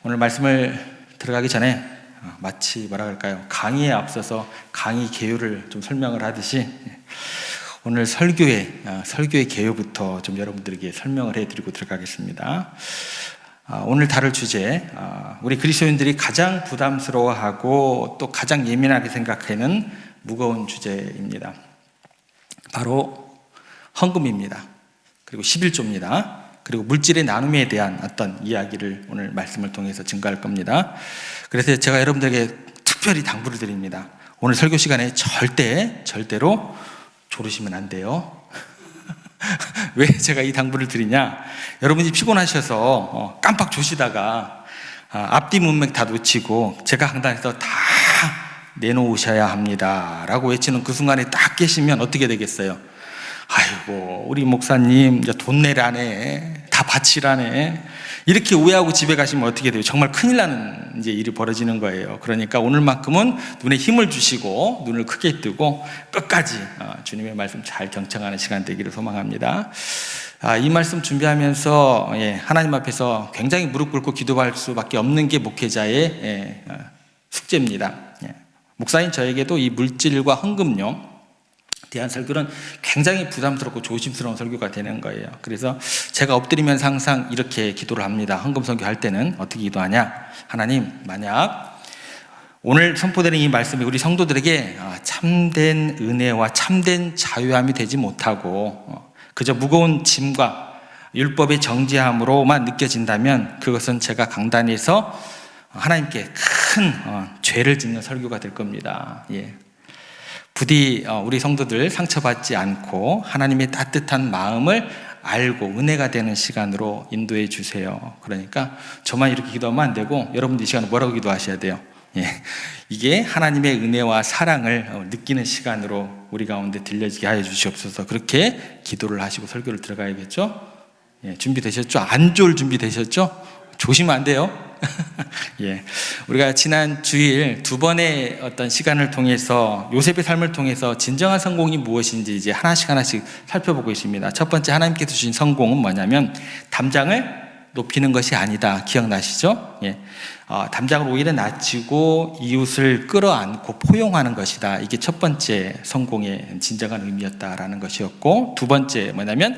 오늘 말씀을 들어가기 전에 마치 뭐라 그럴까요? 강의에 앞서서 강의 개요를 좀 설명을 하듯이 오늘 설교의 개요부터 좀 여러분들에게 설명을 해드리고 들어가겠습니다. 오늘 다룰 주제, 우리 그리스도인들이 가장 부담스러워하고 또 가장 예민하게 생각하는 무거운 주제입니다. 바로 헌금입니다. 그리고 11조입니다. 그리고 물질의 나눔에 대한 어떤 이야기를 오늘 말씀을 통해서 증거할 겁니다. 그래서 제가 여러분들에게 특별히 당부를 드립니다. 오늘 설교 시간에 절대로 졸으시면 안 돼요. 왜 제가 이 당부를 드리냐? 여러분이 피곤하셔서 깜빡 조시다가 앞뒤 문맥 다 놓치고 제가 강단에서 다 내놓으셔야 합니다 라고 외치는 그 순간에 딱 깨시면 어떻게 되겠어요? 아이고, 우리 목사님 이제 돈 내라네, 다 바치라네, 이렇게 오해하고 집에 가시면 어떻게 돼요? 정말 큰일 나는 이제 일이 벌어지는 거예요. 그러니까 오늘만큼은 눈에 힘을 주시고 눈을 크게 뜨고 끝까지 주님의 말씀 잘 경청하는 시간 되기를 소망합니다. 이 말씀 준비하면서 하나님 앞에서 굉장히 무릎 꿇고 기도할 수밖에 없는 게 목회자의 숙제입니다. 목사인 저에게도 이 물질과 헌금요 대한 설교는 굉장히 부담스럽고 조심스러운 설교가 되는 거예요. 그래서 제가 엎드리면서 항상 이렇게 기도를 합니다. 헌금 설교할 때는 어떻게 기도하냐? 하나님, 만약 오늘 선포되는 이 말씀이 우리 성도들에게 참된 은혜와 참된 자유함이 되지 못하고 그저 무거운 짐과 율법의 정죄함으로만 느껴진다면 그것은 제가 강단에서 하나님께 큰 죄를 짓는 설교가 될 겁니다. 부디 우리 성도들 상처받지 않고 하나님의 따뜻한 마음을 알고 은혜가 되는 시간으로 인도해 주세요. 그러니까 저만 이렇게 기도하면 안 되고 여러분들 이 시간에 뭐라고 기도하셔야 돼요? 이게 하나님의 은혜와 사랑을 느끼는 시간으로 우리 가운데 들려지게 하여 주시옵소서. 그렇게 기도를 하시고 설교를 들어가야겠죠? 준비되셨죠? 안 좋을 준비되셨죠? 조심하면 안 돼요. 우리가 지난 주일 두 번의 어떤 시간을 통해서 요셉의 삶을 통해서 진정한 성공이 무엇인지 이제 하나씩 살펴보고 있습니다. 첫 번째, 하나님께서 주신 성공은 뭐냐면 담장을 높이는 것이 아니다. 기억나시죠? 담장을 오히려 낮추고 이웃을 끌어안고 포용하는 것이다. 이게 첫 번째 성공의 진정한 의미였다라는 것이었고, 두 번째 뭐냐면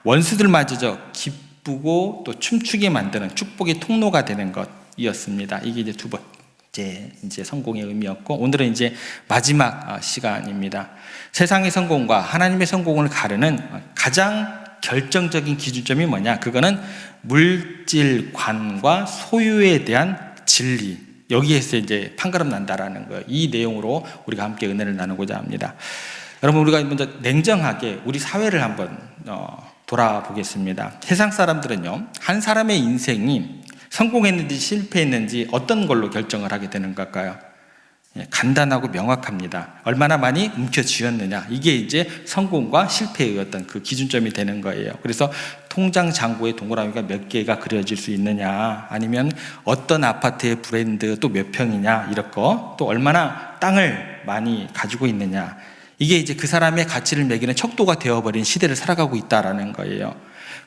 원수들마저 기쁘고 또 춤추게 만드는 축복의 통로가 되는 것이었습니다. 이게 이제 두 번째 이제 성공의 의미였고, 오늘은 이제 마지막 시간입니다. 세상의 성공과 하나님의 성공을 가르는 가장 결정적인 기준점이 뭐냐? 그거는 물질관과 소유에 대한 진리. 여기에서 이제 판가름 난다라는 거예요. 이 내용으로 우리가 함께 은혜를 나누고자 합니다. 여러분, 우리가 먼저 냉정하게 우리 사회를 한번 돌아보겠습니다. 세상 사람들은요, 한 사람의 인생이 성공했는지 실패했는지 어떤 걸로 결정을 하게 되는 걸까요? 간단하고 명확합니다. 얼마나 많이 움켜쥐었느냐, 이게 이제 성공과 실패의 어떤 그 기준점이 되는 거예요. 그래서 통장 잔고에 동그라미가 몇 개가 그려질 수 있느냐, 아니면 어떤 아파트의 브랜드 또 몇 평이냐, 이런 거, 또 얼마나 땅을 많이 가지고 있느냐, 이게 이제 그 사람의 가치를 매기는 척도가 되어버린 시대를 살아가고 있다라는 거예요.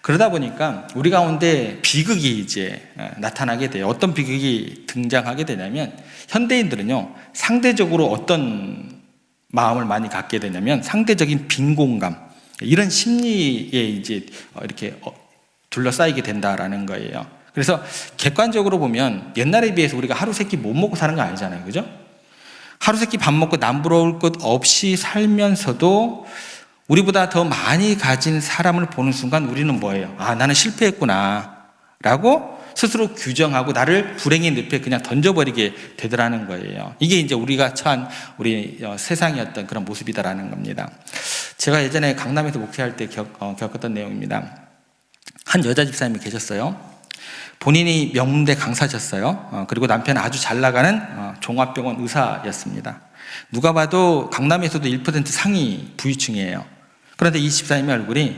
그러다 보니까 우리 가운데 비극이 이제 나타나게 돼요. 어떤 비극이 등장하게 되냐면, 현대인들은요, 상대적으로 어떤 마음을 많이 갖게 되냐면 상대적인 빈곤감, 이런 심리에 이제 이렇게 둘러싸이게 된다라는 거예요. 그래서 객관적으로 보면 옛날에 비해서 우리가 하루 세끼 못 먹고 사는 거 아니잖아요, 그죠? 하루 세끼 밥 먹고 남부러울 것 없이 살면서도 우리보다 더 많이 가진 사람을 보는 순간 우리는 뭐예요? 나는 실패했구나 라고 스스로 규정하고 나를 불행의 늪에 그냥 던져버리게 되더라는 거예요. 이게 이제 우리가 처한 우리 세상의 어떤 그런 모습이다라는 겁니다. 제가 예전에 강남에서 목회할 때 겪었던 내용입니다. 한 여자 집사님이 계셨어요. 본인이 명문대 강사셨어요. 그리고 남편은 아주 잘 나가는 종합병원 의사였습니다. 누가 봐도 강남에서도 1% 상위 부유층이에요. 그런데 이 집사님의 얼굴이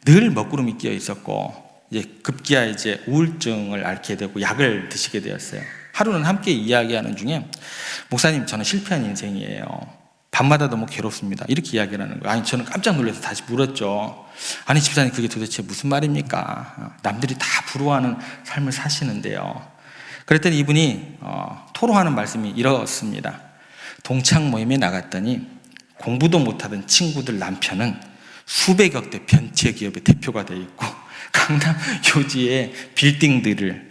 늘 먹구름이 끼어 있었고, 이제 급기야 이제 우울증을 앓게 되고 약을 드시게 되었어요. 하루는 함께 이야기하는 중에, 목사님, 저는 실패한 인생이에요. 밤마다 너무 괴롭습니다. 이렇게 이야기를 하는 거예요. 저는 깜짝 놀라서 다시 물었죠. 아니, 집사님, 그게 도대체 무슨 말입니까? 남들이 다 부러워하는 삶을 사시는데요. 그랬더니 이분이 토로하는 말씀이 이렇습니다. 동창 모임에 나갔더니 공부도 못하던 친구들 남편은 수백억 대 벤처기업의 대표가 돼 있고 강남 요지의 빌딩들을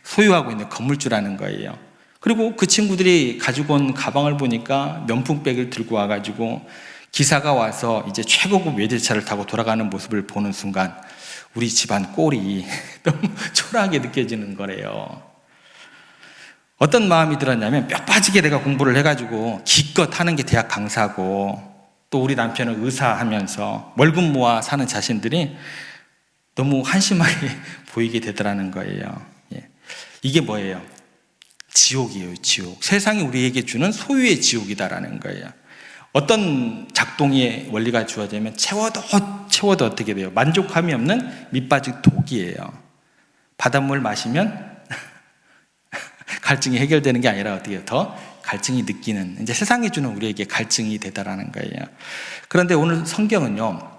소유하고 있는 건물주라는 거예요. 그리고 그 친구들이 가지고 온 가방을 보니까 명품백을 들고 와가지고 기사가 와서 이제 최고급 외제차를 타고 돌아가는 모습을 보는 순간 우리 집안 꼴이 너무 초라하게 느껴지는 거래요. 어떤 마음이 들었냐면 뼈 빠지게 내가 공부를 해가지고 기껏 하는 게 대학 강사고 또 우리 남편은 의사하면서 월급 모아 사는 자신들이 너무 한심하게 보이게 되더라는 거예요. 이게 뭐예요? 지옥이에요, 지옥. 세상이 우리에게 주는 소유의 지옥이다라는 거예요. 어떤 작동의 원리가 주어지면 채워도 어떻게 돼요? 만족함이 없는 밑빠진 독이에요. 바닷물 마시면 갈증이 해결되는 게 아니라 어떻게 더 갈증이 느끼는, 이제 세상이 주는 우리에게 갈증이 되다라는 거예요. 그런데 오늘 성경은요,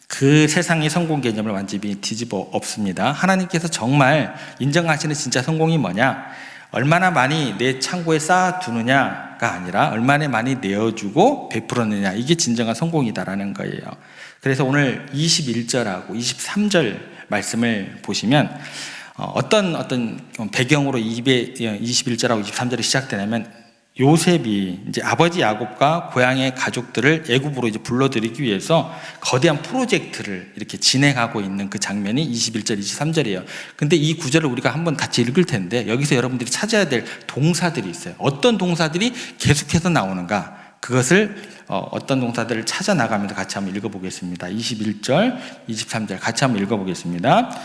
그 세상의 성공 개념을 완전히 뒤집어 엎습니다. 하나님께서 정말 인정하시는 진짜 성공이 뭐냐? 얼마나 많이 내 창고에 쌓아두느냐가 아니라 얼마나 많이 내어주고 베풀었느냐, 이게 진정한 성공이다라는 거예요. 그래서 오늘 21절하고 23절 말씀을 보시면 어떤 배경으로 21절하고 23절이 시작되냐면 요셉이 이제 아버지 야곱과 고향의 가족들을 애굽으로 이제 불러들이기 위해서 거대한 프로젝트를 이렇게 진행하고 있는 그 장면이 21절, 23절이에요. 근데 이 구절을 우리가 한번 같이 읽을 텐데 여기서 여러분들이 찾아야 될 동사들이 있어요. 어떤 동사들이 계속해서 나오는가? 그것을 어떤 동사들을 찾아 나가면서 같이 한번 읽어보겠습니다. 21절, 23절 같이 한번 읽어보겠습니다.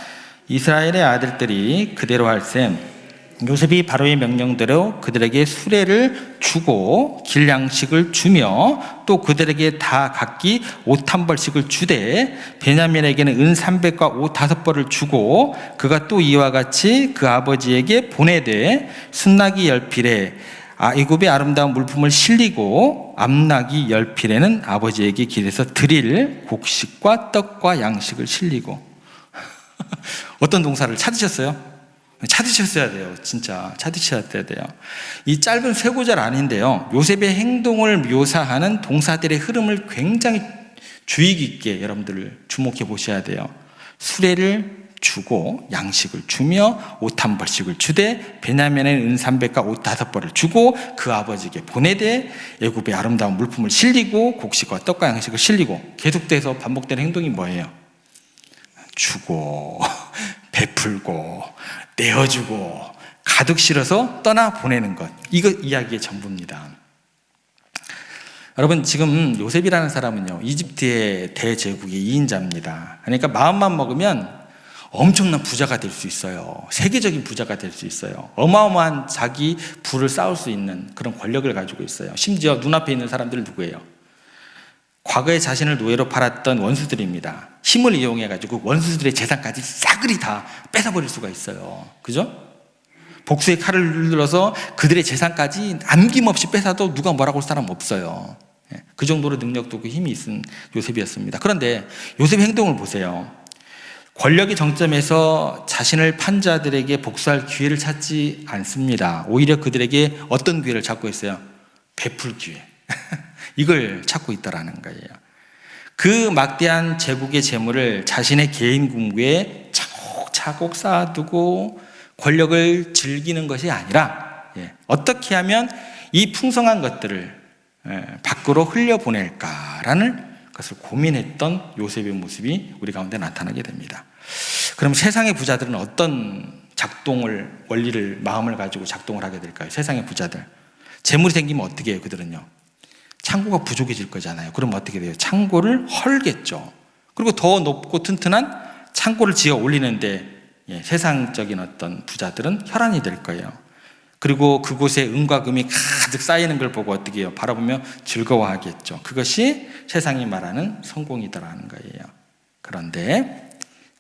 이스라엘의 아들들이 그대로 할셈 요셉이 바로의 명령대로 그들에게 수레를 주고 길 양식을 주며 또 그들에게 다 각기 옷 한 벌씩을 주되 베냐민에게는 은 300과 옷 5벌을 주고 그가 또 이와 같이 그 아버지에게 보내되 순나기 10필에 애굽의 아름다운 물품을 실리고 암나기 10필에는 아버지에게 길에서 드릴 곡식과 떡과 양식을 실리고. 어떤 동사를 찾으셨어요? 찾으셨어야 돼요. 진짜 찾으셔야 돼요. 이 짧은 세 구절 아닌데요, 요셉의 행동을 묘사하는 동사들의 흐름을 굉장히 주의 깊게 여러분들 주목해 보셔야 돼요. 수레를 주고 양식을 주며 옷 한 벌씩을 주되 베냐민에는 은 300과 옷 5벌을 주고 그 아버지에게 보내되 애굽의 아름다운 물품을 실리고 곡식과 떡과 양식을 실리고. 계속돼서 반복되는 행동이 뭐예요? 주고 베풀고 내어주고 가득 실어서 떠나 보내는 것, 이거 이야기의 전부입니다. 여러분, 지금 요셉이라는 사람은요, 이집트의 대제국의 2인자입니다. 그러니까 마음만 먹으면 엄청난 부자가 될 수 있어요. 세계적인 부자가 될 수 있어요. 어마어마한 자기 부를 쌓을 수 있는 그런 권력을 가지고 있어요. 심지어 눈앞에 있는 사람들은 누구예요? 과거에 자신을 노예로 팔았던 원수들입니다. 힘을 이용해가지고 원수들의 재산까지 싸그리 다 뺏어버릴 수가 있어요. 그죠? 복수의 칼을 눌러서 그들의 재산까지 남김없이 뺏어도 누가 뭐라고 할 사람 없어요. 그 정도로 능력도 있고 힘이 있은 요셉이었습니다. 그런데 요셉의 행동을 보세요. 권력의 정점에서 자신을 판 자들에게 복수할 기회를 찾지 않습니다. 오히려 그들에게 어떤 기회를 찾고 있어요? 베풀 기회. 이걸 찾고 있다라는 거예요. 그 막대한 제국의 재물을 자신의 개인 궁구에 차곡차곡 쌓아두고 권력을 즐기는 것이 아니라 어떻게 하면 이 풍성한 것들을 밖으로 흘려보낼까라는 것을 고민했던 요셉의 모습이 우리 가운데 나타나게 됩니다. 그럼 세상의 부자들은 어떤 원리를, 마음을 가지고 작동을 하게 될까요? 세상의 부자들. 재물이 생기면 어떻게 해요? 그들은요, 창고가 부족해질 거잖아요. 그럼 어떻게 돼요? 창고를 헐겠죠. 그리고 더 높고 튼튼한 창고를 지어 올리는데 세상적인 어떤 부자들은 혈안이 될 거예요. 그리고 그곳에 은과 금이 가득 쌓이는 걸 보고 어떻게 해요? 바라보며 즐거워하겠죠. 그것이 세상이 말하는 성공이더라는 거예요. 그런데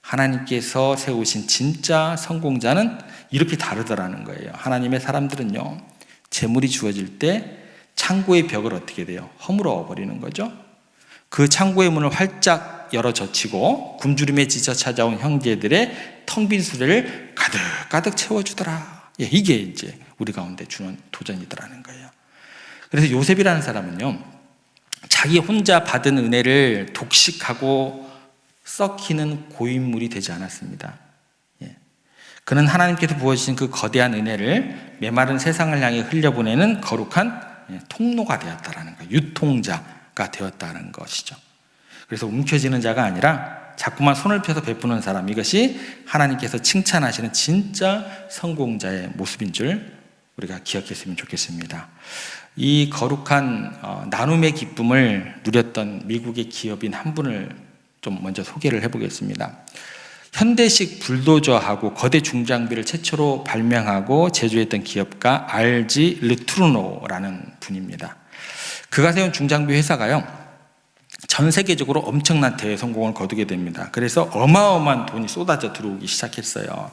하나님께서 세우신 진짜 성공자는 이렇게 다르더라는 거예요. 하나님의 사람들은요, 재물이 주어질 때 창고의 벽을 어떻게 돼요? 허물어 버리는 거죠. 그 창고의 문을 활짝 열어 젖히고 굶주림에 지쳐 찾아온 형제들의 텅 빈 수레를 가득 채워주더라. 예, 이게 이제 우리 가운데 주는 도전이더라는 거예요. 그래서 요셉이라는 사람은요, 자기 혼자 받은 은혜를 독식하고 썩히는 고인물이 되지 않았습니다. 예. 그는 하나님께서 부어주신 그 거대한 은혜를 메마른 세상을 향해 흘려보내는 거룩한 통로가 되었다라는 거예요. 유통자가 되었다는 것이죠. 그래서 움켜쥐는 자가 아니라 자꾸만 손을 펴서 베푸는 사람, 이것이 하나님께서 칭찬하시는 진짜 성공자의 모습인 줄 우리가 기억했으면 좋겠습니다. 이 거룩한 나눔의 기쁨을 누렸던 미국의 기업인 한 분을 좀 먼저 소개를 해보겠습니다. 현대식 불도저하고 거대 중장비를 최초로 발명하고 제조했던 기업가 RG 르투르노라는 분입니다. 그가 세운 중장비 회사가요, 전 세계적으로 엄청난 대성공을 거두게 됩니다. 그래서 어마어마한 돈이 쏟아져 들어오기 시작했어요.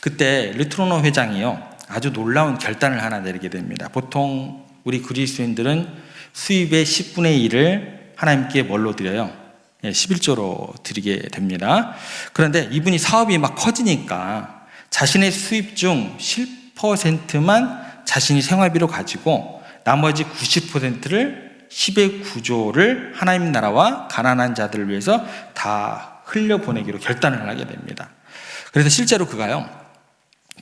그때 르투르노 회장이요, 아주 놀라운 결단을 하나 내리게 됩니다. 보통 우리 그리스도인들은 수입의 10분의 1을 하나님께 뭘로 드려요? 11조로 드리게 됩니다. 그런데 이분이 사업이 막 커지니까 자신의 수입 중 10%만 자신이 생활비로 가지고 나머지 90%를 10의 9조를 하나님 나라와 가난한 자들을 위해서 다 흘려보내기로 결단을 하게 됩니다. 그래서 실제로 그가요,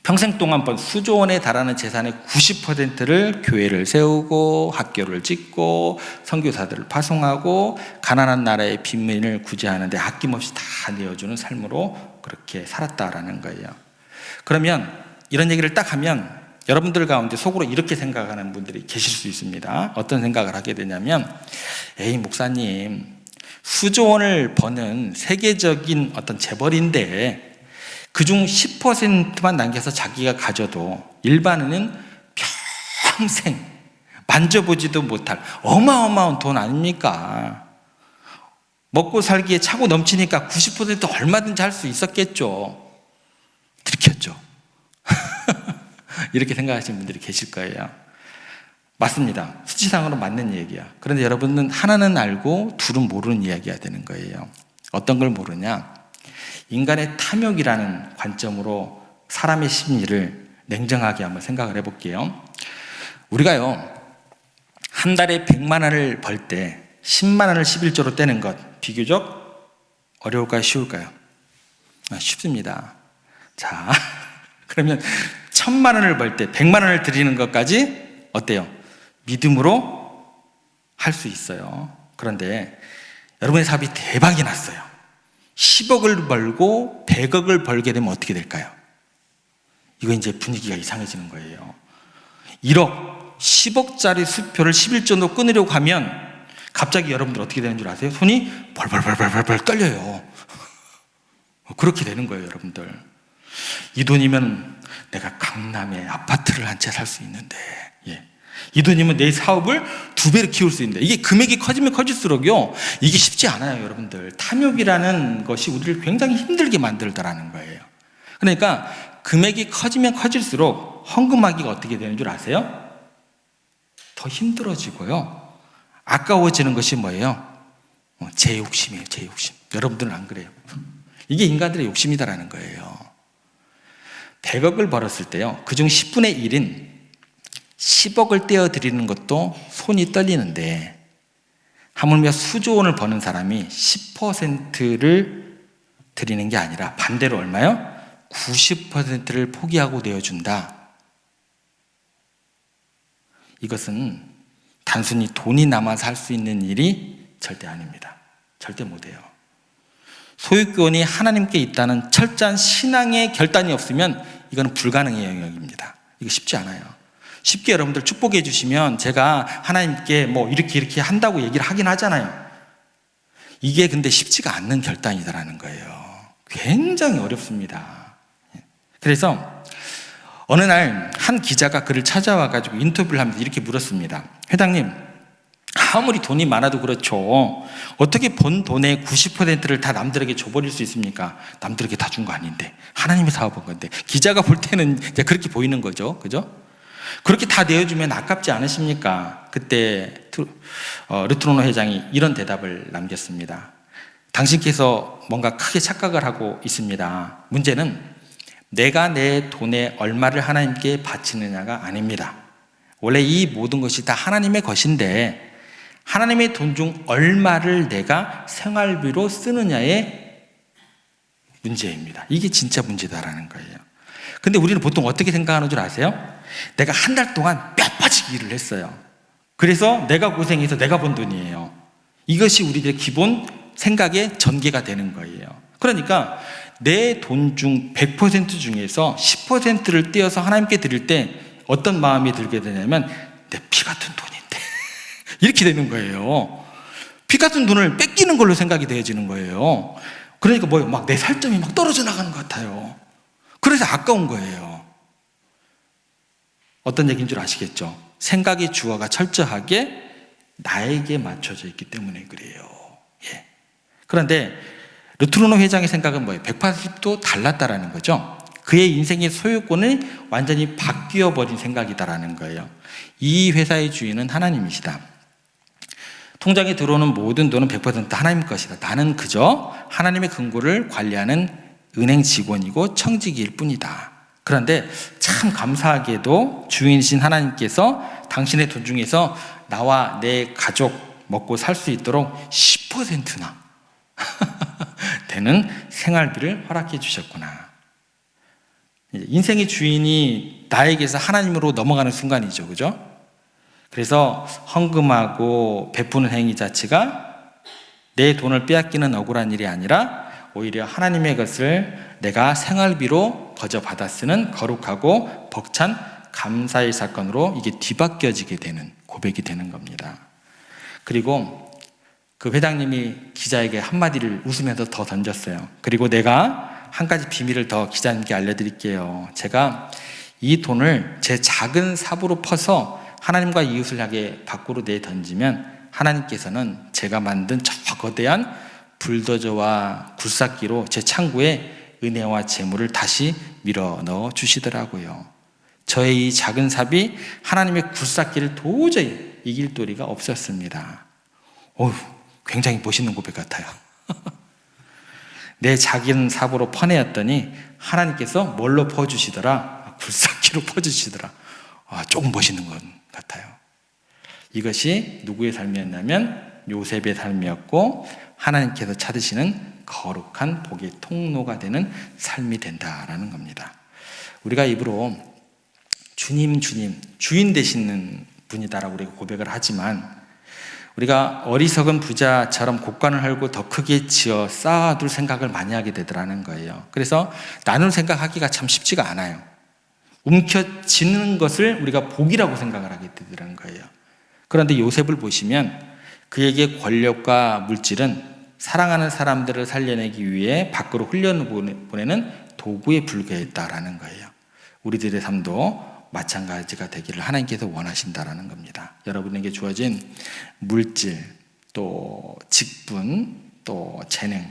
평생 동안 번 수조 원에 달하는 재산의 90%를 교회를 세우고 학교를 짓고 선교사들을 파송하고 가난한 나라의 빈민을 구제하는 데 아낌없이 다 내어주는 삶으로 그렇게 살았다라는 거예요. 그러면 이런 얘기를 딱 하면 여러분들 가운데 속으로 이렇게 생각하는 분들이 계실 수 있습니다. 어떤 생각을 하게 되냐면, 에이 목사님, 수조 원을 버는 세계적인 어떤 재벌인데 그중 10%만 남겨서 자기가 가져도 일반인은 평생 만져보지도 못할 어마어마한 돈 아닙니까? 먹고 살기에 차고 넘치니까 90% 얼마든지 할 수 있었겠죠. 들켰죠. 이렇게 생각하시는 분들이 계실 거예요. 맞습니다. 수치상으로 맞는 얘기야. 그런데 여러분은 하나는 알고 둘은 모르는 이야기가 되는 거예요. 어떤 걸 모르냐? 인간의 탐욕이라는 관점으로 사람의 심리를 냉정하게 한번 생각을 해볼게요. 우리가요, 한 달에 100만 원을 벌 때 10만 원을 11조로 떼는 것 비교적 어려울까요? 쉬울까요? 쉽습니다. 자, 그러면 1000만 원을 벌 때 100만 원을 드리는 것까지 어때요? 믿음으로 할 수 있어요. 그런데 여러분의 사업이 대박이 났어요. 10억을 벌고 100억을 벌게 되면 어떻게 될까요? 이거 이제 분위기가 이상해지는 거예요. 1억, 10억짜리 수표를 11조로 끊으려고 하면 갑자기 여러분들 어떻게 되는 줄 아세요? 손이 벌벌벌벌벌 떨려요. 그렇게 되는 거예요, 여러분들. 이 돈이면 내가 강남에 아파트를 한 채 살 수 있는데, 이 돈이면 내 사업을 2배로 키울 수 있는데, 이게 금액이 커지면 커질수록요, 이게 쉽지 않아요, 여러분들. 탐욕이라는 것이 우리를 굉장히 힘들게 만들더라는 거예요. 그러니까 금액이 커지면 커질수록 헌금하기가 어떻게 되는 줄 아세요? 더 힘들어지고요, 아까워지는 것이 뭐예요? 제 욕심이에요, 제 욕심. 여러분들은 안 그래요? 이게 인간들의 욕심이다라는 거예요. 100억을 벌었을 때요, 그중 10분의 1인 10억을 떼어드리는 것도 손이 떨리는데, 하물며 수조 원을 버는 사람이 10%를 드리는 게 아니라 반대로 얼마요? 90%를 포기하고 내어준다. 이것은 단순히 돈이 남아서 할 수 있는 일이 절대 아닙니다. 절대 못해요. 소유권이 하나님께 있다는 철저한 신앙의 결단이 없으면 이거는 불가능의 영역입니다. 이거 쉽지 않아요. 쉽게 여러분들 축복해 주시면 제가 하나님께 뭐 이렇게 한다고 얘기를 하긴 하잖아요. 이게 근데 쉽지가 않는 결단이다라는 거예요. 굉장히 어렵습니다. 그래서 어느 날 한 기자가 그를 찾아와가지고 인터뷰를 하면서 이렇게 물었습니다. 회장님, 아무리 돈이 많아도 그렇죠, 어떻게 번 돈의 90%를 다 남들에게 줘버릴 수 있습니까? 남들에게 다 준 거 아닌데, 하나님이 사업한 건데. 기자가 볼 때는 이제 그렇게 보이는 거죠, 그죠? 그렇게 다 내어주면 아깝지 않으십니까? 그때 르투르노 회장이 이런 대답을 남겼습니다. 당신께서 뭔가 크게 착각을 하고 있습니다. 문제는 내가 내 돈의 얼마를 하나님께 바치느냐가 아닙니다. 원래 이 모든 것이 다 하나님의 것인데 하나님의 돈 중 얼마를 내가 생활비로 쓰느냐의 문제입니다. 이게 진짜 문제다라는 거예요. 근데 우리는 보통 어떻게 생각하는 줄 아세요? 내가 한 달 동안 뼈 빠지게 일을 했어요. 그래서 내가 고생해서 내가 번 돈이에요. 이것이 우리들의 기본 생각의 전개가 되는 거예요. 그러니까 내 돈 중 100% 중에서 10%를 떼어서 하나님께 드릴 때 어떤 마음이 들게 되냐면 내 피 같은 돈인데 이렇게 되는 거예요. 피 같은 돈을 뺏기는 걸로 생각이 되어지는 거예요. 그러니까 막 내 살점이 막 떨어져 나가는 것 같아요. 그래서 아까운 거예요. 어떤 얘기인 줄 아시겠죠? 생각의 주어가 철저하게 나에게 맞춰져 있기 때문에 그래요. 예. 그런데 르트로노 회장의 생각은 뭐예요? 180도 달랐다라는 거죠. 그의 인생의 소유권을 완전히 바뀌어버린 생각이다라는 거예요. 이 회사의 주인은 하나님이시다. 통장에 들어오는 모든 돈은 100% 하나님 것이다. 나는 그저 하나님의 금고를 관리하는 은행 직원이고 청직일 뿐이다. 그런데 참 감사하게도 주인이신 하나님께서 당신의 돈 중에서 나와 내 가족 먹고 살 수 있도록 10%나 되는 생활비를 허락해 주셨구나. 인생의 주인이 나에게서 하나님으로 넘어가는 순간이죠. 그죠? 그래서 헌금하고 베푸는 행위 자체가 내 돈을 빼앗기는 억울한 일이 아니라 오히려 하나님의 것을 내가 생활비로 거저 받아 쓰는 거룩하고 벅찬 감사의 사건으로 이게 뒤바뀌어지게 되는 고백이 되는 겁니다. 그리고 그 회장님이 기자에게 한마디를 웃으면서 더 던졌어요. 그리고 내가 한 가지 비밀을 더 기자님께 알려드릴게요. 제가 이 돈을 제 작은 삽으로 퍼서 하나님과 이웃을 향해 밖으로 내던지면 하나님께서는 제가 만든 저 거대한 불도저와 굴삭기로 제 창고에 은혜와 재물을 다시 밀어 넣어 주시더라고요. 저의 이 작은 삽이 하나님의 굴삭기를 도저히 이길 도리가 없었습니다. 굉장히 멋있는 고백 같아요. 내 작은 삽으로 퍼내었더니 하나님께서 뭘로 퍼주시더라? 굴삭기로 퍼주시더라. 조금 멋있는 것 같아요. 이것이 누구의 삶이었냐면 요셉의 삶이었고 하나님께서 찾으시는 거룩한 복의 통로가 되는 삶이 된다라는 겁니다. 우리가 입으로 주님, 주인 되시는 분이다라고 우리가 고백을 하지만 우리가 어리석은 부자처럼 곡관을 헐고 더 크게 지어 쌓아둘 생각을 많이 하게 되더라는 거예요. 그래서 나눌 생각하기가 참 쉽지가 않아요. 움켜쥐는 것을 우리가 복이라고 생각을 하게 되더라는 거예요. 그런데 요셉을 보시면 그에게 권력과 물질은 사랑하는 사람들을 살려내기 위해 밖으로 흘려보내는 도구에 불과했다라는 거예요. 우리들의 삶도 마찬가지가 되기를 하나님께서 원하신다라는 겁니다. 여러분에게 주어진 물질, 또 직분, 또 재능,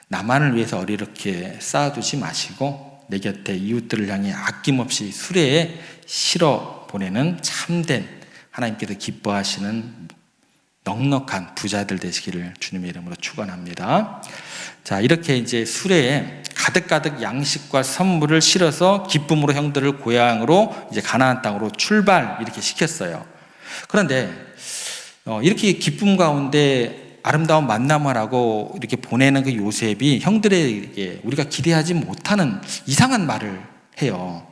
나만을 위해서 어리렇게 쌓아두지 마시고 내 곁에 이웃들을 향해 아낌없이 수레에 실어 보내는 참된 하나님께서 기뻐하시는 넉넉한 부자들 되시기를 주님의 이름으로 축원합니다. 자, 이렇게 이제 수레에 가득가득 양식과 선물을 실어서 기쁨으로 형들을 고향으로 이제 가나안 땅으로 출발 이렇게 시켰어요. 그런데 이렇게 기쁨 가운데 아름다운 만남을 하고 이렇게 보내는 그 요셉이 형들에게 우리가 기대하지 못하는 이상한 말을 해요.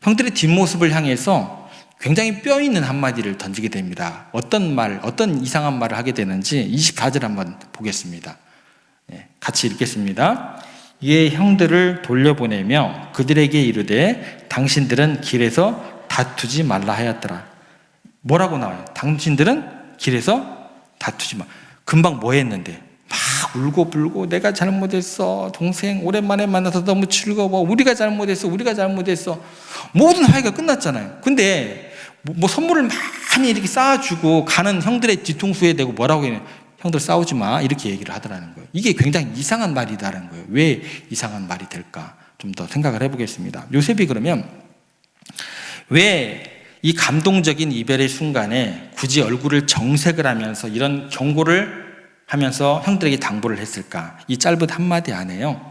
형들의 뒷모습을 향해서 굉장히 뼈 있는 한마디를 던지게 됩니다. 어떤 이상한 말을 하게 되는지 24절 한번 보겠습니다. 같이 읽겠습니다. 이에 형들을 돌려보내며 그들에게 이르되 당신들은 길에서 다투지 말라 하였더라. 뭐라고 나와요? 당신들은 길에서 다투지 마. 금방 뭐 했는데? 막 울고불고 내가 잘못했어. 동생 오랜만에 만나서 너무 즐거워. 우리가 잘못했어. 모든 화해가 끝났잖아요. 근데 뭐 선물을 많이 이렇게 쌓아주고 가는 형들의 뒤통수에 대고 뭐라고 해요? 형들 싸우지 마 이렇게 얘기를 하더라는 거예요. 이게 굉장히 이상한 말이다라는 거예요. 왜 이상한 말이 될까? 좀 더 생각을 해보겠습니다. 요셉이 그러면 왜 이 감동적인 이별의 순간에 굳이 얼굴을 정색을 하면서 이런 경고를 하면서 형들에게 당부를 했을까? 이 짧은 한마디 안에요.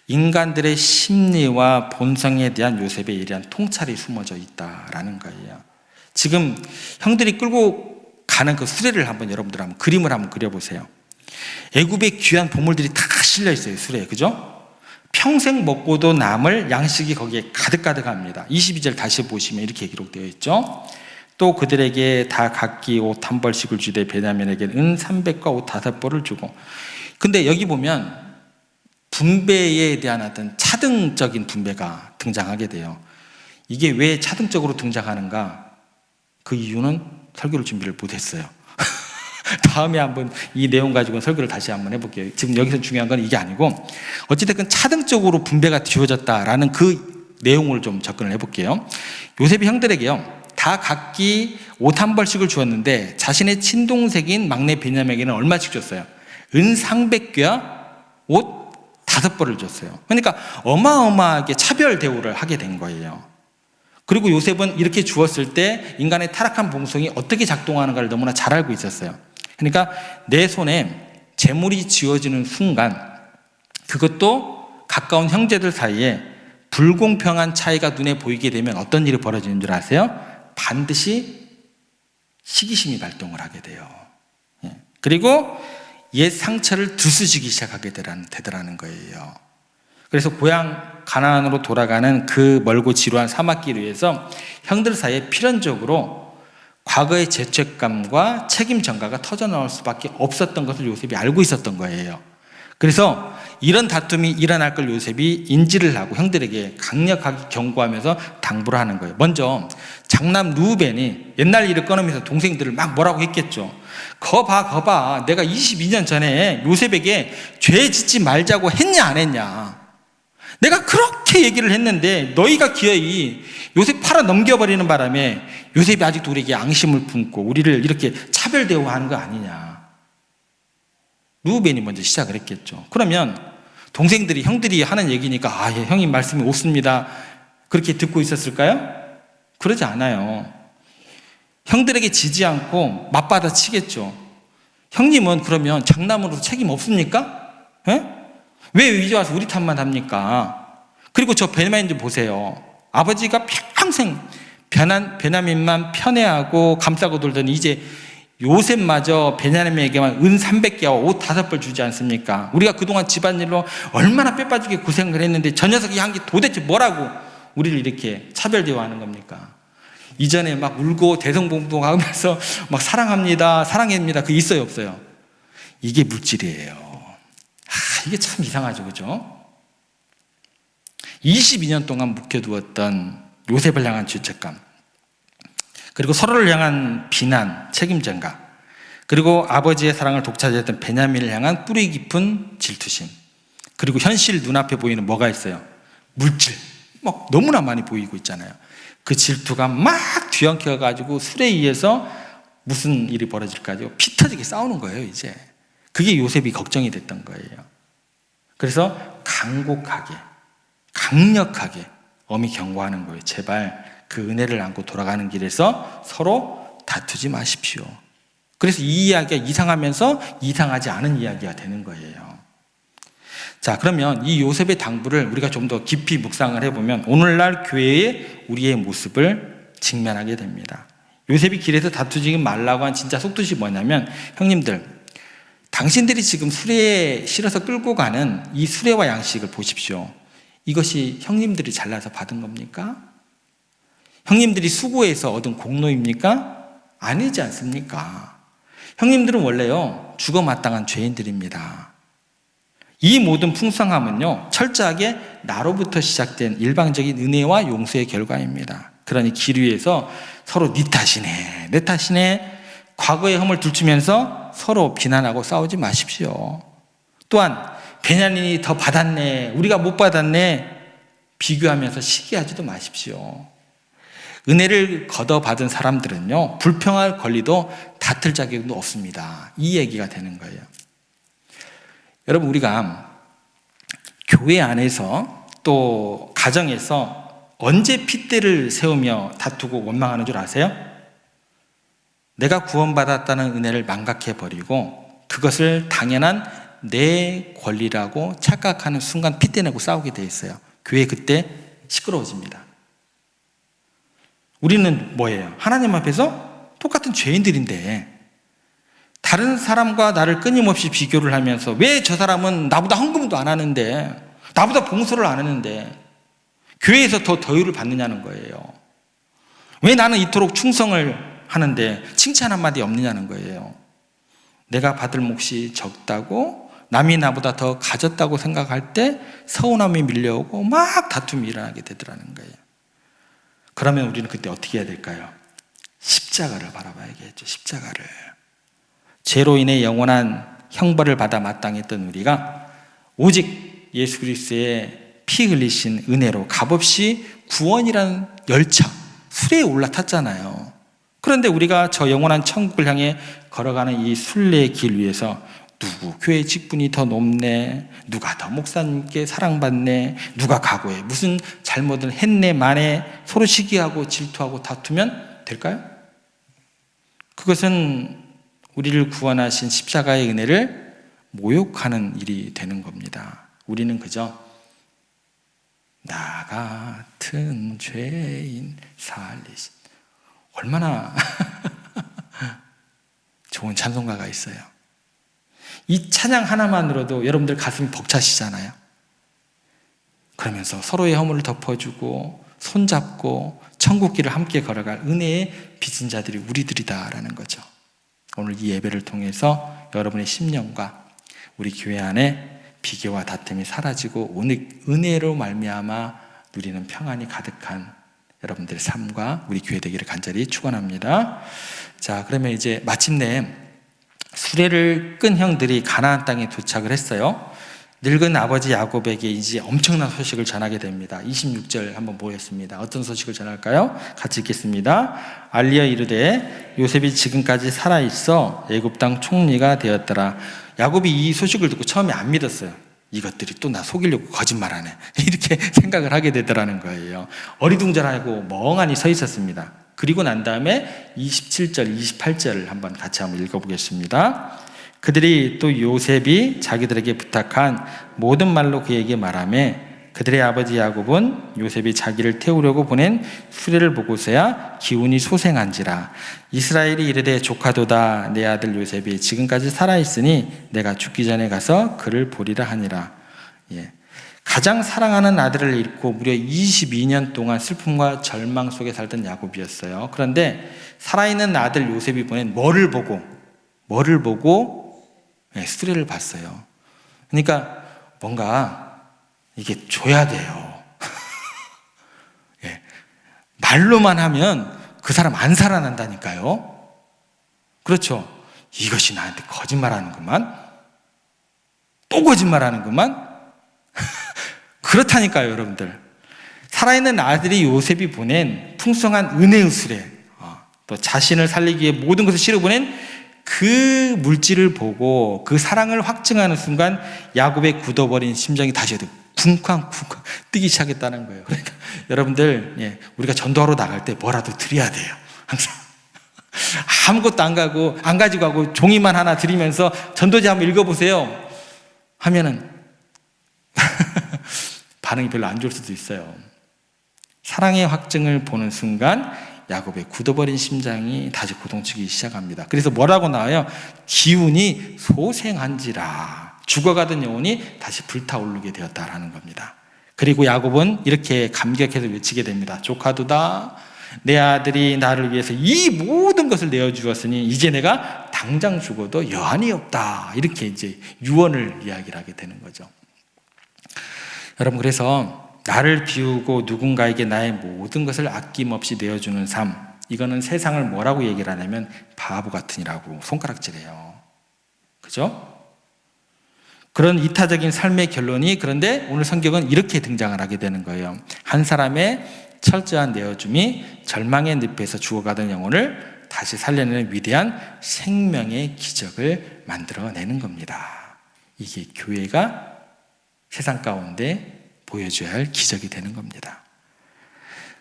인간들의 심리와 본성에 대한 요셉의 예리한 통찰이 숨어져 있다라는 거예요. 지금 형들이 끌고 가는 그 수레를 한번 여러분들 한번 그림을 한번 그려보세요. 애굽의 귀한 보물들이 다 실려 있어요, 수레에. 그죠? 평생 먹고도 남을 양식이 거기에 가득가득합니다. 22절 다시 보시면 이렇게 기록되어 있죠. 또 그들에게 다 각기 옷 한 벌씩을 주되 베냐민에게 은 300과 옷 5벌을 주고. 근데 여기 보면 분배에 대한 어떤 차등적인 분배가 등장하게 돼요. 이게 왜 차등적으로 등장하는가? 그 이유는 설교를 준비를 못했어요. 다음에 한번 이 내용 가지고 설교를 다시 한번 해볼게요. 지금 여기서 중요한 건 이게 아니고 어찌됐든 차등적으로 분배가 지어졌다라는 그 내용을 좀 접근을 해볼게요. 요셉이 형들에게요, 다 각기 옷 한 벌씩을 주었는데 자신의 친동생인 막내 베냐민에게는 얼마씩 줬어요? 은 300개와 옷 5벌을 줬어요. 그러니까 어마어마하게 차별 대우를 하게 된 거예요. 그리고 요셉은 이렇게 주었을 때 인간의 타락한 본성이 어떻게 작동하는가를 너무나 잘 알고 있었어요. 그러니까 내 손에 재물이 쥐어지는 순간, 그것도 가까운 형제들 사이에 불공평한 차이가 눈에 보이게 되면 어떤 일이 벌어지는 줄 아세요? 반드시 시기심이 발동을 하게 돼요. 그리고 옛 상처를 들쑤시기 시작하게 되더라는 거예요. 그래서 고향 가나안으로 돌아가는 그 멀고 지루한 사막길 위에서 형들 사이에 필연적으로 과거의 죄책감과 책임 전가가 터져나올 수밖에 없었던 것을 요셉이 알고 있었던 거예요. 그래서 이런 다툼이 일어날 걸 요셉이 인지를 하고 형들에게 강력하게 경고하면서 당부를 하는 거예요. 먼저 장남 루벤이 옛날 일을 꺼내면서 동생들을 막 뭐라고 했겠죠. 거봐 내가 22년 전에 요셉에게 죄 짓지 말자고 했냐 안 했냐. 내가 그렇게 얘기를 했는데 너희가 기어이 요셉 팔아 넘겨버리는 바람에 요셉이 아직도 우리에게 앙심을 품고 우리를 이렇게 차별 대우하는 거 아니냐. 루벤이 먼저 시작을 했겠죠. 그러면 동생들이 형들이 하는 얘기니까 예, 형님 말씀이 옳습니다, 그렇게 듣고 있었을까요? 그러지 않아요. 형들에게 지지 않고 맞받아 치겠죠. 형님은 그러면 장남으로 책임 없습니까? 왜 이제 와서 우리 탓만 합니까? 그리고 저 베냐민 좀 보세요. 아버지가 평생 베냐민만 편애하고 감싸고 돌더니 이제 요셉마저 베냐민에게만 은 300개와 옷 5벌 주지 않습니까? 우리가 그동안 집안일로 얼마나 뼈빠지게 고생을 했는데 저 녀석이 한 게 도대체 뭐라고 우리를 이렇게 차별 대우하는 겁니까? 이전에 막 울고 대성봉동하면서 막 사랑합니다, 사랑합니다, 그 있어요 없어요? 이게 물질이에요. 이게 참 이상하죠, 그죠? 22년 동안 묵혀두었던 요셉을 향한 죄책감, 그리고 서로를 향한 비난, 책임전가, 그리고 아버지의 사랑을 독차지했던 베냐민을 향한 뿌리 깊은 질투심, 그리고 현실 눈앞에 보이는 뭐가 있어요? 물질, 막 너무나 많이 보이고 있잖아요. 그 질투가 막 뒤엉켜가지고 술에 의해서 무슨 일이 벌어질까요? 피 터지게 싸우는 거예요, 이제. 그게 요셉이 걱정이 됐던 거예요. 그래서 간곡하게, 강력하게 엄히 경고하는 거예요. 제발 그 은혜를 안고 돌아가는 길에서 서로 다투지 마십시오. 그래서 이 이야기가 이상하면서 이상하지 않은 이야기가 되는 거예요. 자, 그러면 이 요셉의 당부를 우리가 좀 더 깊이 묵상을 해보면 오늘날 교회의 우리의 모습을 직면하게 됩니다. 요셉이 길에서 다투지 말라고 한 진짜 속뜻이 뭐냐면, 형님들, 당신들이 지금 수레에 실어서 끌고 가는 이 수레와 양식을 보십시오. 이것이 형님들이 잘나서 받은 겁니까? 형님들이 수고해서 얻은 공로입니까? 아니지 않습니까? 형님들은 원래요, 죽어 마땅한 죄인들입니다. 이 모든 풍성함은요, 철저하게 나로부터 시작된 일방적인 은혜와 용서의 결과입니다. 그러니 길 위에서 서로 네 탓이네, 내 탓이네, 과거의 흠을 들추면서 서로 비난하고 싸우지 마십시오. 또한 베냐민이 더 받았네, 우리가 못 받았네, 비교하면서 시기하지도 마십시오. 은혜를 걷어받은 사람들은요, 불평할 권리도 다툴 자격도 없습니다. 이 얘기가 되는 거예요. 여러분, 우리가 교회 안에서 또 가정에서 언제 핏대를 세우며 다투고 원망하는 줄 아세요? 내가 구원받았다는 은혜를 망각해버리고 그것을 당연한 내 권리라고 착각하는 순간 피 떼내고 싸우게 돼 있어요. 교회 그때 시끄러워집니다. 우리는 뭐예요? 하나님 앞에서 똑같은 죄인들인데 다른 사람과 나를 끊임없이 비교를 하면서 왜 저 사람은 나보다 헌금도 안 하는데, 나보다 봉사를 안 하는데 교회에서 더 더유를 받느냐는 거예요. 왜 나는 이토록 충성을 하는데 칭찬 한마디 없느냐는 거예요. 내가 받을 몫이 적다고 남이 나보다 더 가졌다고 생각할 때 서운함이 밀려오고 막 다툼이 일어나게 되더라는 거예요. 그러면 우리는 그때 어떻게 해야 될까요? 십자가를 바라봐야겠죠. 십자가를. 죄로 인해 영원한 형벌을 받아 마땅했던 우리가 오직 예수 그리스도의 피 흘리신 은혜로 값없이 구원이라는 열차, 수레에 올라탔잖아요. 그런데 우리가 저 영원한 천국을 향해 걸어가는 이 순례의 길 위에서 누구 교회 직분이 더 높네, 누가 더 목사님께 사랑받네, 누가 과거에 무슨 잘못을 했네 마네 서로 시기하고 질투하고 다투면 될까요? 그것은 우리를 구원하신 십자가의 은혜를 모욕하는 일이 되는 겁니다. 우리는 그저 나 같은 죄인 살리신, 얼마나 좋은 찬송가가 있어요. 이 찬양 하나만으로도 여러분들 가슴이 벅차시잖아요. 그러면서 서로의 허물을 덮어주고 손잡고 천국길을 함께 걸어갈 은혜의 빚진 자들이 우리들이다라는 거죠. 오늘 이 예배를 통해서 여러분의 심령과 우리 교회 안에 비교와 다툼이 사라지고 은혜로 말미암아 누리는 평안이 가득한 여러분들의 삶과 우리 교회 되기를 간절히 축원합니다. 자, 그러면 이제 마침내 수레를 끈 형들이 가나안 땅에 도착을 했어요. 늙은 아버지 야곱에게 이제 엄청난 소식을 전하게 됩니다. 26절 한번 보겠습니다. 어떤 소식을 전할까요? 같이 읽겠습니다. 알리어 이르되 요셉이 지금까지 살아있어 애굽 땅 총리가 되었더라. 야곱이 이 소식을 듣고 처음에 안 믿었어요. 이것들이 또 나 속이려고 거짓말하네, 이렇게 생각을 하게 되더라는 거예요. 어리둥절하고 멍하니 서 있었습니다. 그리고 난 다음에 27절, 28절을 한번 같이 한번 읽어보겠습니다. 그들이 또 요셉이 자기들에게 부탁한 모든 말로 그에게 말하며 그들의 아버지 야곱은 요셉이 자기를 태우려고 보낸 수레를 보고서야 기운이 소생한지라. 이스라엘이 이르되 조카도다, 내 아들 요셉이 지금까지 살아있으니 내가 죽기 전에 가서 그를 보리라 하니라. 예. 가장 사랑하는 아들을 잃고 무려 22년 동안 슬픔과 절망 속에 살던 야곱이었어요. 그런데 살아있는 아들 요셉이 보낸 뭐를 보고 수레를 봤어요. 그러니까 뭔가 이게 줘야 돼요. 예. 말로만 하면 그 사람 안 살아난다니까요. 그렇죠. 이것이 나한테 거짓말하는구만, 또 거짓말하는구만. 그렇다니까요, 여러분들. 살아있는 아들이 요셉이 보낸 풍성한 은혜의 수레, 또 자신을 살리기 위해 모든 것을 실어보낸 그 물질을 보고 그 사랑을 확증하는 순간 야곱의 굳어버린 심장이 다시 쿵쾅쿵쾅 뛰기 시작했다는 거예요. 그러니까 여러분들, 우리가 전도하러 나갈 때 뭐라도 드려야 돼요. 항상 아무것도 안 가지고 가고 종이만 하나 드리면서 전도지 한번 읽어보세요 하면은 반응이 별로 안 좋을 수도 있어요. 사랑의 확증을 보는 순간 야곱의 굳어버린 심장이 다시 고동치기 시작합니다. 그래서 뭐라고 나와요? 기운이 소생한지라. 죽어가던 영혼이 다시 불타오르게 되었다라는 겁니다. 그리고 야곱은 이렇게 감격해서 외치게 됩니다. 조카도다, 내 아들이 나를 위해서 이 모든 것을 내어주었으니 이제 내가 당장 죽어도 여한이 없다. 이렇게 이제 유언을 이야기를 하게 되는 거죠. 여러분, 그래서 나를 비우고 누군가에게 나의 모든 것을 아낌없이 내어주는 삶, 이거는 세상을 뭐라고 얘기를 하냐면 바보 같으니라고 손가락질해요. 그죠? 그런 이타적인 삶의 결론이, 그런데 오늘 성경은 이렇게 등장을 하게 되는 거예요. 한 사람의 철저한 내어줌이 절망의 늪에서 죽어가던 영혼을 다시 살려내는 위대한 생명의 기적을 만들어내는 겁니다. 이게 교회가 세상 가운데 보여줘야 할 기적이 되는 겁니다.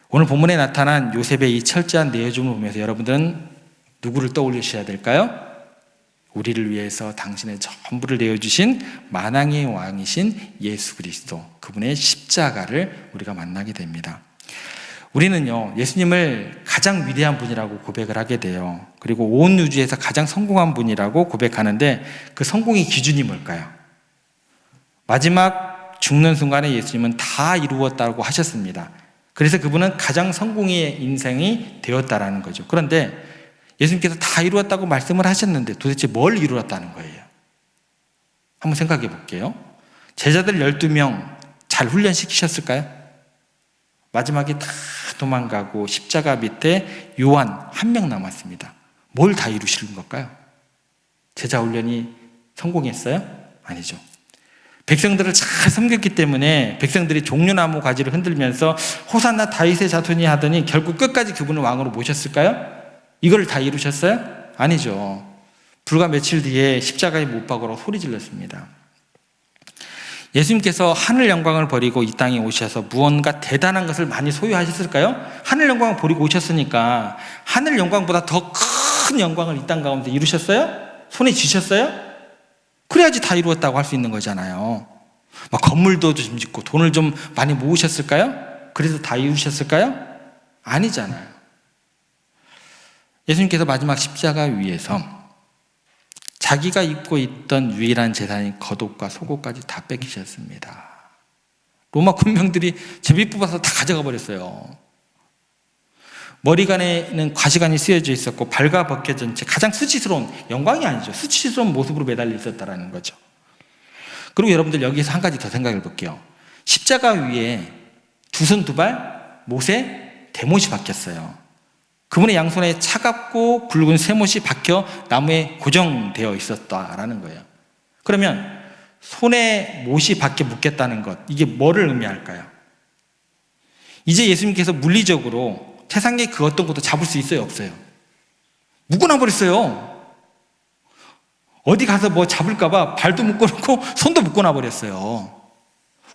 오늘 본문에 나타난 요셉의 이 철저한 내어줌을 보면서 여러분들은 누구를 떠올리셔야 될까요? 우리를 위해서 당신의 전부를 내어주신 만왕의 왕이신 예수 그리스도, 그분의 십자가를 우리가 만나게 됩니다. 우리는요, 예수님을 가장 위대한 분이라고 고백을 하게 돼요. 그리고 온 우주에서 가장 성공한 분이라고 고백하는데 그 성공의 기준이 뭘까요? 마지막 죽는 순간에 예수님은 다 이루었다고 하셨습니다. 그래서 그분은 가장 성공의 인생이 되었다라는 거죠. 그런데 예수님께서 다 이루었다고 말씀을 하셨는데 도대체 뭘 이루었다는 거예요? 한번 생각해 볼게요. 제자들 12명 잘 훈련시키셨을까요? 마지막에 다 도망가고 십자가 밑에 요한 1명 남았습니다. 뭘 다 이루시는 걸까요? 제자 훈련이 성공했어요? 아니죠. 백성들을 잘 섬겼기 때문에 백성들이 종려나무 가지를 흔들면서 호산나 다윗의 자손이 하더니 결국 끝까지 그분을 왕으로 모셨을까요? 이걸 다 이루셨어요? 아니죠. 불과 며칠 뒤에 십자가에 못 박으러 소리 질렀습니다. 예수님께서 하늘 영광을 버리고 이 땅에 오셔서 무언가 대단한 것을 많이 소유하셨을까요? 하늘 영광을 버리고 오셨으니까 하늘 영광보다 더 큰 영광을 이 땅 가운데 이루셨어요? 손에 쥐셨어요? 그래야지 다 이루었다고 할 수 있는 거잖아요. 막 건물도 좀 짓고 돈을 좀 많이 모으셨을까요? 그래서 다 이루셨을까요? 아니잖아요. 예수님께서 마지막 십자가 위에서 자기가 입고 있던 유일한 재산인 겉옷과 속옷까지 다 뺏기셨습니다. 로마 군병들이 제비 뽑아서 다 가져가 버렸어요. 머리간에는 과시관이 쓰여져 있었고 발가 벗겨진 채 가장 수치스러운, 영광이 아니죠, 수치스러운 모습으로 매달려 있었다는 거죠. 그리고 여러분들 여기에서 한 가지 더 생각해 볼게요. 십자가 위에 두 손 두 발 못에 대못이 박혔어요. 그분의 양손에 차갑고 굵은 쇠못이 박혀 나무에 고정되어 있었다라는 거예요. 그러면 손에 못이 박혀 묶였다는 것, 이게 뭐를 의미할까요? 이제 예수님께서 물리적으로 세상에 그 어떤 것도 잡을 수 있어요, 없어요? 묶어놔 버렸어요. 어디 가서 뭐 잡을까 봐 발도 묶어놓고 손도 묶어놔 버렸어요.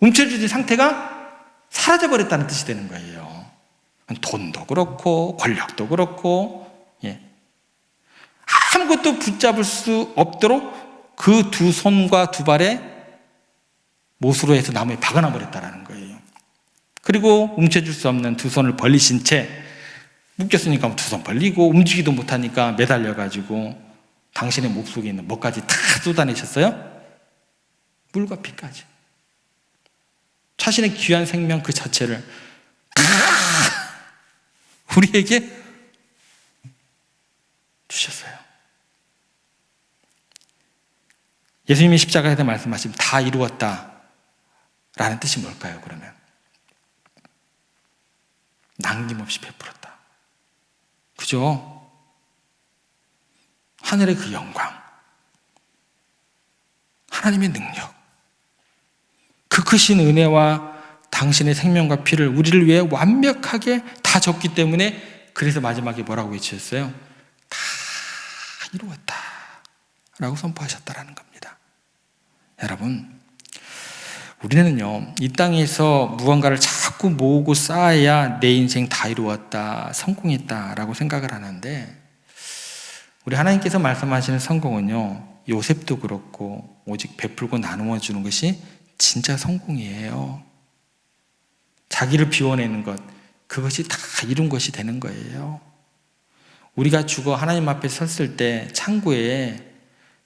움켜쥐진 상태가 사라져 버렸다는 뜻이 되는 거예요. 돈도 그렇고 권력도 그렇고, 아무것도 붙잡을 수 없도록 그 두 손과 두 발에 못으로 해서 나무에 박아놔 버렸다는 거예요. 그리고 움켜줄 수 없는 두 손을 벌리신 채, 묶였으니까 두 손 벌리고 움직이도 못하니까 매달려가지고 당신의 목 속에 있는 뭐까지 다 쏟아내셨어요? 물과 피까지. 자신의 귀한 생명 그 자체를 다 우리에게 주셨어요. 예수님이 십자가에서 말씀하신 다 이루었다 라는 뜻이 뭘까요? 그러면 남김없이 베풀었다. 그죠? 하늘의 그 영광, 하나님의 능력, 그 크신 은혜와 당신의 생명과 피를 우리를 위해 완벽하게 다 줬기 때문에, 그래서 마지막에 뭐라고 외치셨어요? 다 이루었다 라고 선포하셨다라는 겁니다. 여러분, 우리는요, 이 땅에서 무언가를 자꾸 모으고 쌓아야 내 인생 다 이루었다, 성공했다 라고 생각을 하는데, 우리 하나님께서 말씀하시는 성공은요, 요셉도 그렇고 오직 베풀고 나누어 주는 것이 진짜 성공이에요. 자기를 비워내는 것, 그것이 다 이룬 것이 되는 거예요. 우리가 죽어 하나님 앞에 섰을 때 창고에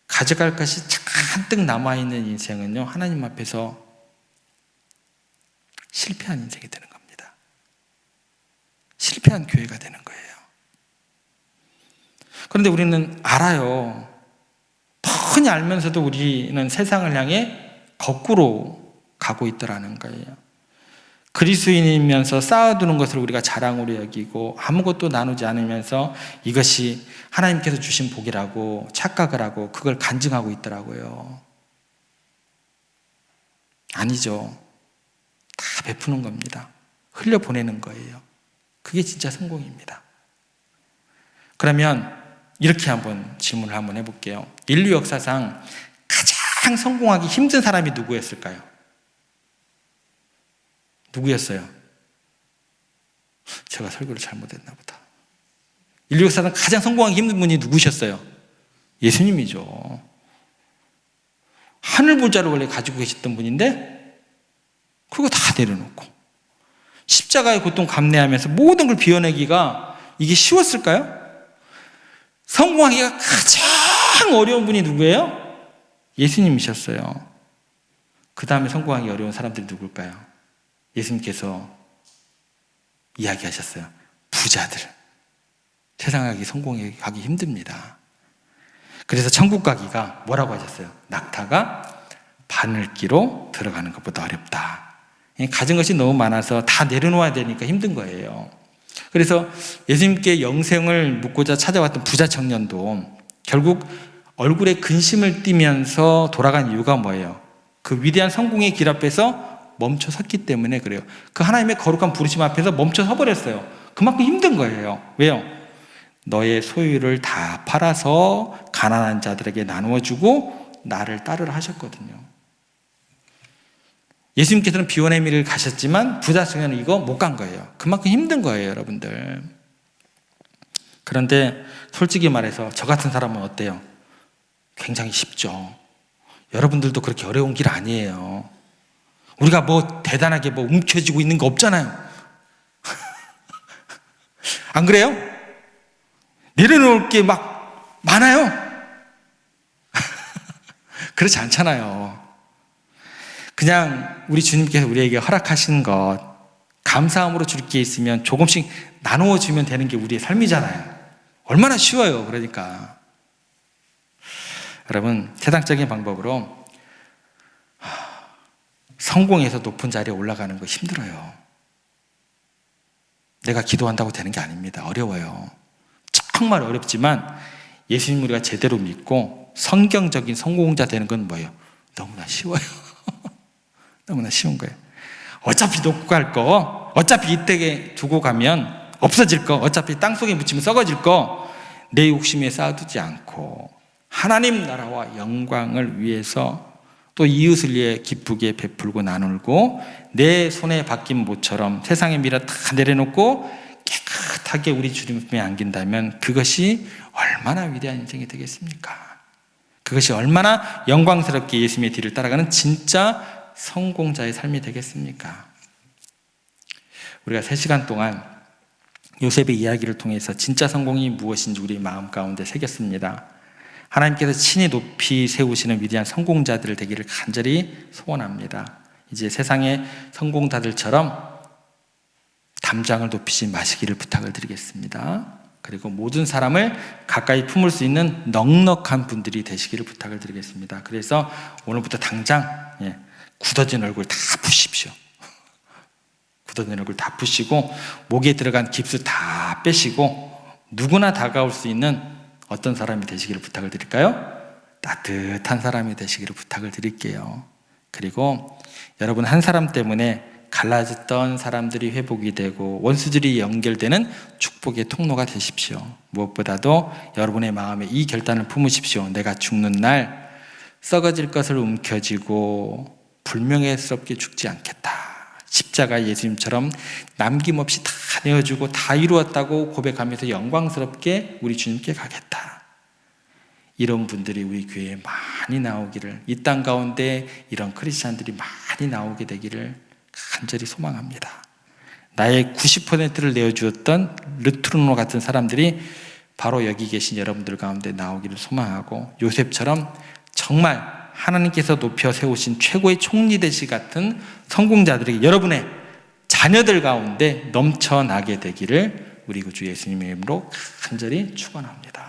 가져갈 것이 잔뜩 남아있는 인생은요, 하나님 앞에서 실패한 인생이 되는 겁니다. 실패한 교회가 되는 거예요. 그런데 우리는 알아요. 뻔히 알면서도 우리는 세상을 향해 거꾸로 가고 있더라는 거예요. 그리스도인이면서 쌓아두는 것을 우리가 자랑으로 여기고 아무것도 나누지 않으면서 이것이 하나님께서 주신 복이라고 착각을 하고 그걸 간증하고 있더라고요. 아니죠. 다 베푸는 겁니다. 흘려보내는 거예요. 그게 진짜 성공입니다. 그러면 이렇게 한번 질문을 한번 해볼게요. 인류 역사상 가장 성공하기 힘든 사람이 누구였을까요? 누구였어요? 제가 설교를 잘못했나 보다. 인류 역사상 가장 성공하기 힘든 분이 누구셨어요? 예수님이죠. 하늘 부자를 원래 가지고 계셨던 분인데 그거 다 내려놓고 십자가의 고통 감내하면서 모든 걸 비워내기가 이게 쉬웠을까요? 성공하기가 가장 어려운 분이 누구예요? 예수님이셨어요. 그 다음에 성공하기 어려운 사람들이 누굴까요? 예수님께서 이야기하셨어요. 부자들. 세상 가기 성공하기 힘듭니다. 그래서 천국 가기가 뭐라고 하셨어요? 낙타가 바늘기로 들어가는 것보다 어렵다. 가진 것이 너무 많아서 다 내려놓아야 되니까 힘든 거예요. 그래서 예수님께 영생을 묻고자 찾아왔던 부자 청년도 결국 얼굴에 근심을 띠면서 돌아간 이유가 뭐예요? 그 위대한 성공의 길 앞에서 멈춰 섰기 때문에 그래요. 그 하나님의 거룩한 부르심 앞에서 멈춰 서버렸어요. 그만큼 힘든 거예요. 왜요? 너의 소유를 다 팔아서 가난한 자들에게 나누어 주고 나를 따르라 하셨거든요. 예수님께서는 비원의 미를 가셨지만 부자 청년은 이거 못 간 거예요. 그만큼 힘든 거예요, 여러분들. 그런데 솔직히 말해서 저 같은 사람은 어때요? 굉장히 쉽죠. 여러분들도 그렇게 어려운 길 아니에요. 우리가 뭐 대단하게 뭐 움켜쥐고 있는 거 없잖아요. 안 그래요? 내려놓을 게 막 많아요. 그렇지 않잖아요. 그냥 우리 주님께서 우리에게 허락하신 것 감사함으로 줄 게 있으면 조금씩 나누어 주면 되는 게 우리의 삶이잖아요. 얼마나 쉬워요. 그러니까 여러분, 세상적인 방법으로 성공해서 높은 자리에 올라가는 거 힘들어요. 내가 기도한다고 되는 게 아닙니다. 어려워요. 정말 어렵지만 예수님 우리가 제대로 믿고 성경적인 성공자 되는 건 뭐예요? 너무나 쉬워요. 너무나 쉬운 거예요. 어차피 놓고 갈 거, 어차피 이때에 두고 가면 없어질 거, 어차피 땅속에 묻히면 썩어질 거, 내 욕심에 쌓아두지 않고 하나님 나라와 영광을 위해서 또 이웃을 위해 기쁘게 베풀고 나누고 내 손에 박힌 모처럼 세상의 미라 다 내려놓고 깨끗하게 우리 주님께 안긴다면 그것이 얼마나 위대한 인생이 되겠습니까? 그것이 얼마나 영광스럽게 예수님의 뒤를 따라가는 진짜 성공자의 삶이 되겠습니까? 우리가 3시간 동안 요셉의 이야기를 통해서 진짜 성공이 무엇인지 우리 마음 가운데 새겼습니다. 하나님께서 친히 높이 세우시는 위대한 성공자들 되기를 간절히 소원합니다. 이제 세상의 성공자들처럼 담장을 높이지 마시기를 부탁을 드리겠습니다. 그리고 모든 사람을 가까이 품을 수 있는 넉넉한 분들이 되시기를 부탁을 드리겠습니다. 그래서 오늘부터 당장 굳어진 얼굴 다 푸십시오. 굳어진 얼굴 다 푸시고 목에 들어간 깁스 다 빼시고 누구나 다가올 수 있는 어떤 사람이 되시기를 부탁을 드릴까요? 따뜻한 사람이 되시기를 부탁을 드릴게요. 그리고 여러분 한 사람 때문에 갈라졌던 사람들이 회복이 되고 원수들이 연결되는 축복의 통로가 되십시오. 무엇보다도 여러분의 마음에 이 결단을 품으십시오. 내가 죽는 날 썩어질 것을 움켜쥐고 불명예스럽게 죽지 않겠다. 십자가 예수님처럼 남김없이 다 내어주고 다 이루었다고 고백하면서 영광스럽게 우리 주님께 가겠다. 이런 분들이 우리 교회에 많이 나오기를, 이 땅 가운데 이런 크리스찬들이 많이 나오게 되기를 간절히 소망합니다. 나의 90%를 내어주었던 르트루노 같은 사람들이 바로 여기 계신 여러분들 가운데 나오기를 소망하고 요셉처럼 정말 하나님께서 높여 세우신 최고의 총리대시 같은 성공자들에게 여러분의 자녀들 가운데 넘쳐나게 되기를 우리 구주 예수님의 이름으로 간절히 축원합니다.